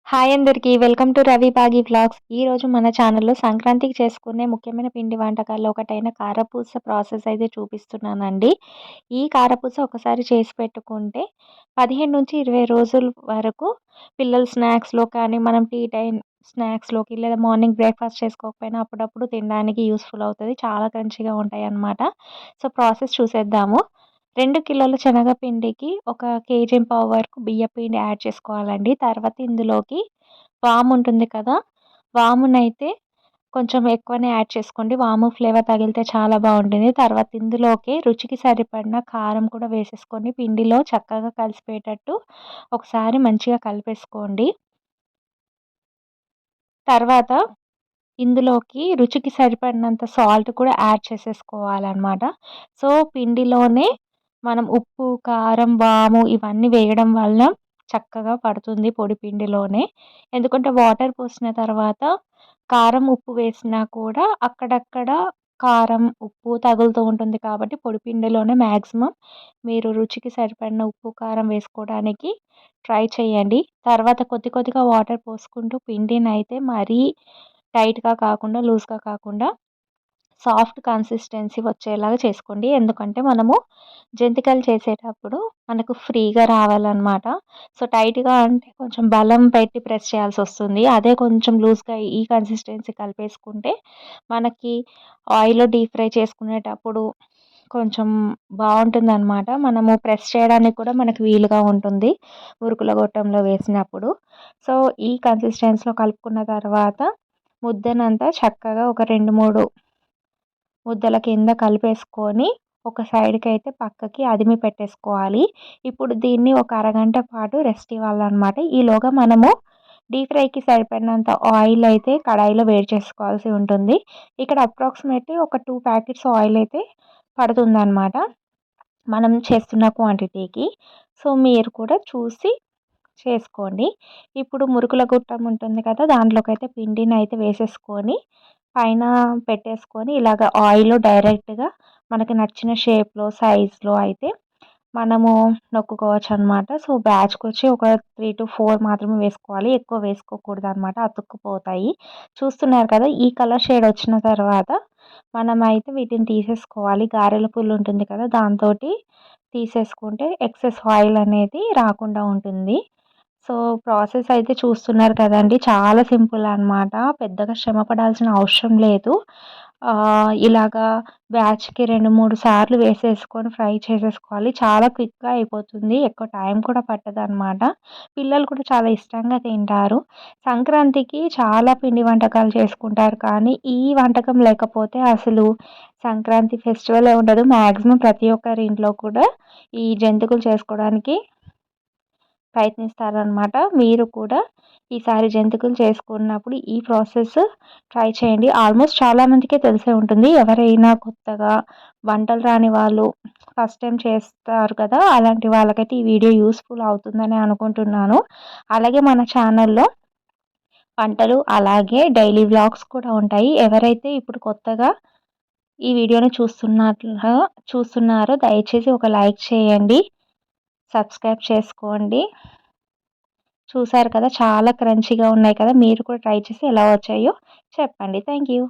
Hi అందరికీ. Welcome to Ravi Bagi vlogs. ఈరోజు మన ఛానల్‌లో సంక్రాంతికి చేసుకునే ముఖ్యమైన పిండి వంటకాల్లో ఒకటైన కారపూస ప్రాసెస్ అయితే చూపిస్తున్నానండి. ఈ కారపూస ఒకసారి చేసి పెట్టుకుంటే 15-20 రోజుల వరకు పిల్లలు స్నాక్స్‌లో కానీ, మనం టీ టైమ్ స్నాక్స్‌లోకి లేదా మార్నింగ్ బ్రేక్‌ఫాస్ట్ చేసుకోకపోయినా అప్పుడప్పుడు తినడానికి యూజ్‌ఫుల్ అవుతది. చాలా క్రంచీగా ఉంటాయన్నమాట. సో, ప్రాసెస్ చూసేద్దాము. 2 కిలోల శనగపిండికి ఒక కేజీంపావు వరకు బియ్యపిండి యాడ్ చేసుకోవాలండి. తర్వాత ఇందులోకి వాముంటుంది కదా! వామునైతే కొంచెం ఎక్కువనే యాడ్ చేసుకోండి. వాము ఫ్లేవర్ తగిలితే చాలా బావుంటుంది. తర్వాత ఇందులోకి రుచికి సరిపడిన కారం కూడా వేసేసుకొని పిండిలో చక్కగా కలిసిపోయేటట్టు ఒకసారి మంచిగా కలిపేసుకోండి. తర్వాత ఇందులోకి రుచికి సరిపడినంత సాల్ట్ కూడా యాడ్ చేసేసుకోవాలనమాట. సో, పిండిలోనే మనం ఉప్పు, కారం, వాము ఇవన్నీ వేయడం వల్ల చక్కగా పడుతుంది పొడి పిండిలోనే. ఎందుకంటే వాటర్ పోసిన తర్వాత కారం, ఉప్పు వేసినా కూడా అక్కడక్కడ కారం, ఉప్పు తగులుతూ ఉంటుంది కాబట్టి పొడి పిండిలోనే మాక్సిమం మీరు రుచికి సరిపడిన ఉప్పు, కారం వేసుకోవడానికి ట్రై చేయండి. తర్వాత కొద్ది కొద్దిగా వాటర్ పోసుకుంటూ పిండినైతే మరీ టైట్‌గా కాకుండా, లూజ్‌గా కాకుండా సాఫ్ట్ కన్సిస్టెన్సీ వచ్చేలాగా చేసుకోండి. ఎందుకంటే మనము జంతికలు చేసేటప్పుడు మనకు ఫ్రీగా రావాలనమాట. సో, టైట్‌గా అంటే కొంచెం బలం పెట్టి ప్రెస్ చేయాల్సొస్తుంది. అదే కొంచెం లూజ్‌గా ఈ కన్సిస్టెన్సీ కలిపేసుకుంటే మనకి ఆయిల్‌లో డీప్ ఫ్రై చేసుకునేటప్పుడు కొంచెం బావుంటుందనమాట. మనము ప్రెస్ చేయడానికి కూడా మనకు వీలుగా ఉంటుంది. ఉరుకుల గొట్టంలో వేసినప్పుడు. సో, ఈ కన్సిస్టెన్సీలో కలుపుకున్న తర్వాత ముద్దనంతా చక్కగా ఒక 2, 3 ముద్దల కింద కలిపేసుకొని ఒక సైడ్‌కైతే పక్కకి అదిమి పెట్టేసుకోవాలి. ఇప్పుడు దీన్ని ఒక అరగంట పాటు రెస్ట్ ఇవ్వాలనమాట. ఈలోగా మనము డీప్ ఫ్రైకి సరిపడినంత ఆయిల్ అయితే కడాయిలో వేడి చేసుకోవాల్సి ఉంటుంది. ఇక్కడ అప్రాక్సిమేట్‌లీ ఒక 2 ప్యాకెట్స్ ఆయిల్ అయితే పడుతుందనమాట. మనం చేస్తున్న క్వాంటిటీకి. సో, మీరు కూడా చూసి చేసుకోండి. ఇప్పుడు మురుకుల గుట్టం ఉంటుంది కదా! దాంట్లోకైతే పిండినైతే వేసేసుకొని, పైన పెట్టేసుకొని ఇలాగ ఆయిల్‌లో డైరెక్ట్‌గా మనకి నచ్చిన షేప్‌లో, సైజ్‌లో అయితే మనము నొక్కుకోవచ్చనమాట. సో, బ్యాచ్‌కొచ్చి ఒక 3-4 మాత్రమే వేసుకోవాలి. ఎక్కువ వేసుకోకూడదనమాట. అతుక్కుపోతాయి. చూస్తున్నారు కదా! ఈ కలర్ షేడ్ వచ్చిన తర్వాత మనమైతే వీటిని తీసేసుకోవాలి. గారెల పుల్ల ఉంటుంది కదా! దాంతోటి తీసేసుకుంటే ఎక్సెస్ ఆయిల్ అనేది రాకుండా ఉంటుంది. సో, ప్రాసెస్ అయితే చూస్తున్నారు కదండీ! చాలా సింపుల్ అనమాట. పెద్దగా శ్రమ పడాల్సిన అవసరం లేదు. ఇలాగా బ్యాచ్‌కి 2, 3 సార్లు వేసేసుకొని ఫ్రై చేసేసుకోవాలి. చాలా క్విక్‌గా అయిపోతుంది. ఎక్కువ టైం కూడా పట్టదనమాట. పిల్లలు కూడా చాలా ఇష్టంగా తింటారు. సంక్రాంతికి చాలా పిండి వంటకాలు చేసుకుంటారు. కానీ ఈ వంటకం లేకపోతే అసలు సంక్రాంతి ఫెస్టివలే ఉండదు. మాక్సిమం ప్రతి ఒక్కరి ఇంట్లో కూడా ఈ జంతికలు చేసుకోవడానికి ప్రయత్నిస్తారనమాట. మీరు కూడా ఈసారి జంతికలు చేసుకున్నప్పుడు ఈ ప్రాసెస్ ట్రై చేయండి. ఆల్మోస్ట్ చాలా మందికే తెలిసే ఉంటుంది. ఎవరైనా కొత్తగా వంటలు రాని వాళ్ళు ఫస్ట్ టైమ్ చేస్తారు కదా! అలాంటి వాళ్ళకైతే ఈ వీడియో యూజ్‌ఫుల్ అవుతుందని అనుకుంటున్నాను. అలాగే మన ఛానల్‌లో వంటలు అలాగే డైలీ వ్లాగ్స్ కూడా ఉంటాయి. ఎవరైతే ఇప్పుడు కొత్తగా ఈ వీడియోని చూస్తున్నారో దయచేసి ఒక లైక్ చేయండి. సబ్స్క్రైబ్ చేసుకోండి. చూసారు కదా! చాలా క్రంచీగా ఉన్నాయి కదా! మీరు కూడా ట్రై చేసి ఎలా వచ్చాయో చెప్పండి. Thank you.